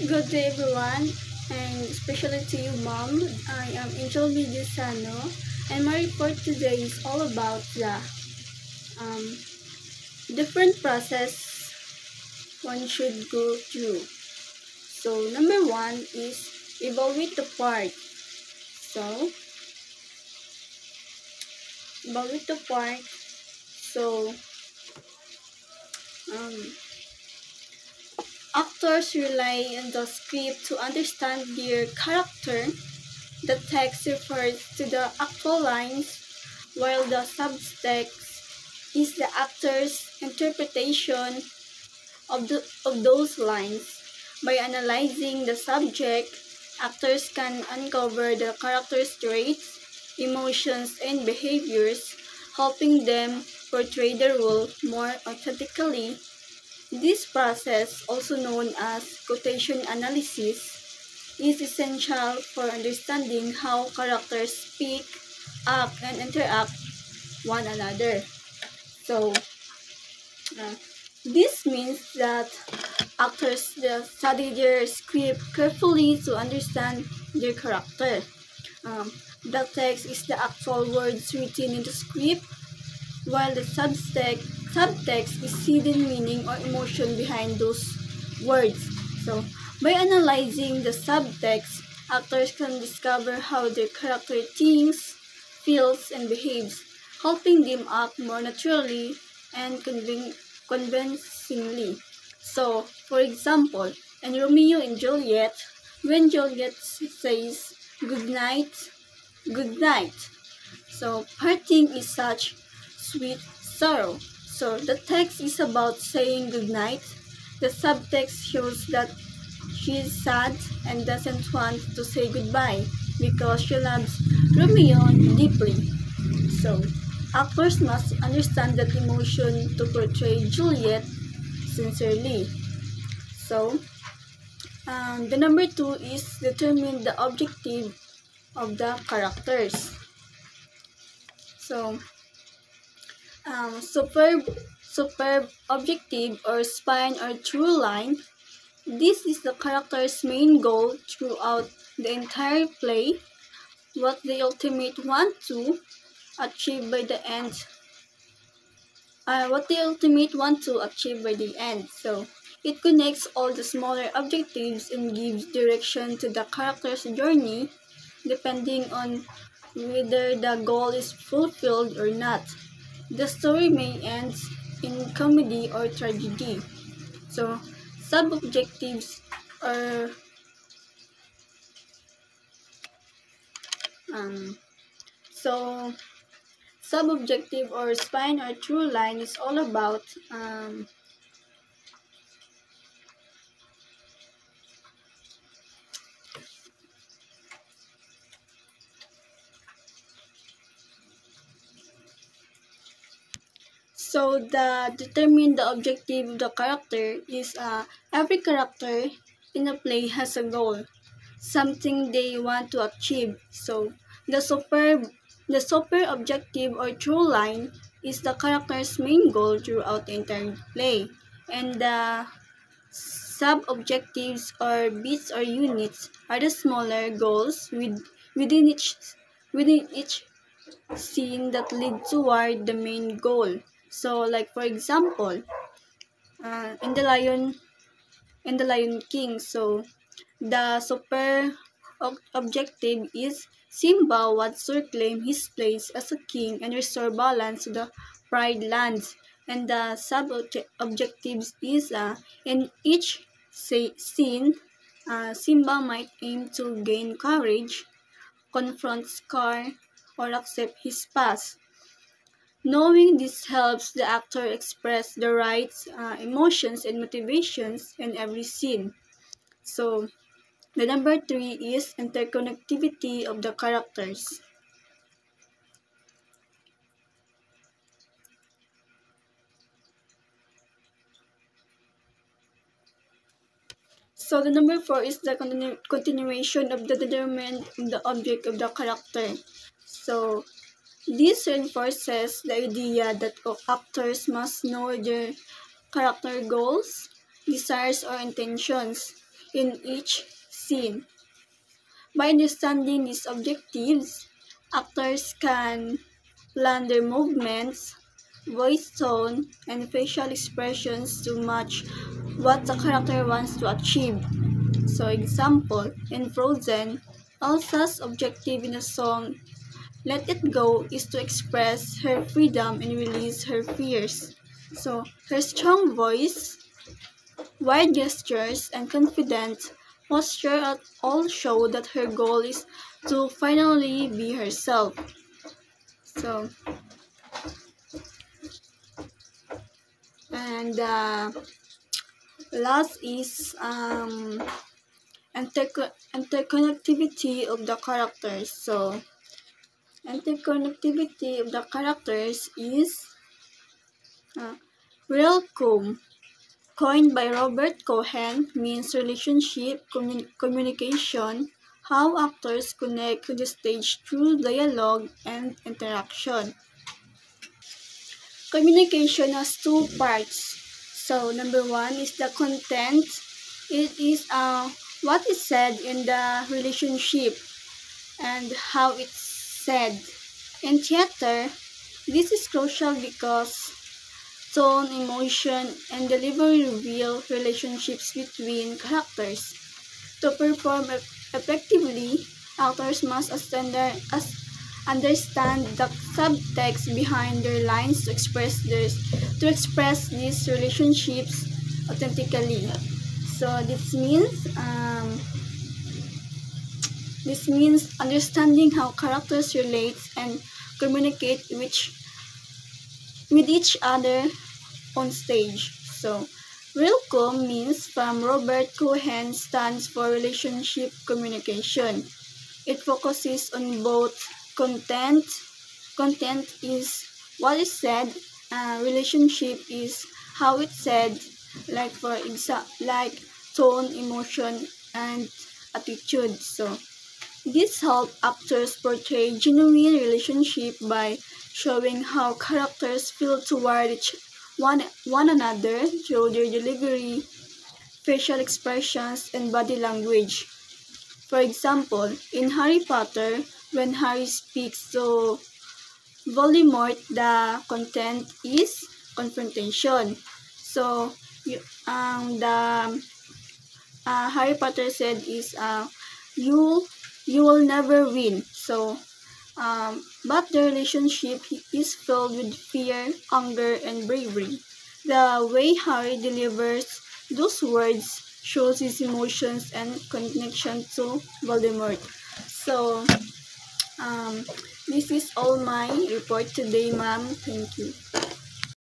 Good day everyone, and especially to you mom. I am Angel Vidisano, and my report today is all about the um, different process one should go through. So number one is evaluate the part. So evaluate the part. So um, actors rely on the script to understand their character. The text refers to the actual lines, while the subtext is the actor's interpretation of those lines. By analyzing the subject, actors can uncover the character's traits, emotions, and behaviors, helping them portray the role more authentically. This process, also known as quotation analysis, is essential for understanding how characters speak, act, and interact one another. So, uh, this means that actors study their script carefully to understand their character. The text is the actual words written in the script, while the subtext is hidden meaning or emotion behind those words. So, by analyzing the subtext, actors can discover how their character thinks, feels, and behaves, helping them act more naturally and convincingly. So, for example, in Romeo and Juliet, when Juliet says good night, so parting is such sweet sorrow. So the text is about saying goodnight. The subtext shows that she is sad and doesn't want to say goodbye because she loves Romeo deeply. So actors must understand that emotion to portray Juliet sincerely. So the number two is determine the objective of the characters. So superb objective or spine or true line. This is the character's main goal throughout the entire play, what they ultimate want to achieve by the end. So it connects all the smaller objectives and gives direction to the character's journey, depending on whether the goal is fulfilled or not. The story may end in comedy or tragedy. So, sub-objectives are so sub-objective or spine or through line is all about so the determine the objective of the character is every character in a play has a goal, something they want to achieve. So the super objective or true line is the character's main goal throughout the entire play, and the sub-objectives or bits or units are the smaller goals within each within each scene that lead toward the main goal. So, like for example, in the Lion King, so the super objective is Simba wants to reclaim his place as a king and restore balance to the Pride Lands. And the sub-objectives is in each scene, Simba might aim to gain courage, confront Scar, or accept his past. Knowing this helps the actor express the right emotions and motivations in every scene. So, the number three is interconnectivity of the characters. So the number four is the continuation of the determined the object of the character. So this reinforces the idea that actors must know their character goals, desires, or intentions. in each scene. By understanding these objectives, actors can plan their movements, voice tone, and facial expressions to match what the character wants to achieve. So, example, in Frozen, Elsa's objective in the song Let It Go is to express her freedom and release her fears. So, her strong voice, wide gestures, and confident posture all show that her goal is to finally be herself. So, and last is interconnectivity of the characters. So, interconnectivity of the characters is RealComm, coined by Robert Cohen, means relationship, communication, how actors connect to the stage through dialogue and interaction. Communication has two parts. So, number one is the content. It is what is said in the relationship and how it's said. In theater, this is crucial because tone, emotion, and delivery reveal relationships between characters. To perform effectively, actors must understand the subtext behind their lines to express these relationships authentically. So this means understanding how characters relate and communicate with each other on stage. So, RealComm means from Robert Cohen stands for relationship communication. It focuses on both content. Content is what is said. Relationship is how it's said. Like tone, emotion, and attitude. So, this helps actors portray genuine relationship by showing how characters feel toward one another through their delivery, facial expressions, and body language. For example, in Harry Potter, when Harry speaks to Voldemort, the content is confrontation. So, the Harry Potter said is you you will never win. So, but the relationship is filled with fear, anger, and bravery. The way Harry delivers those words shows his emotions and connection to Voldemort. So, um, this is all my report today, ma'am. Thank you.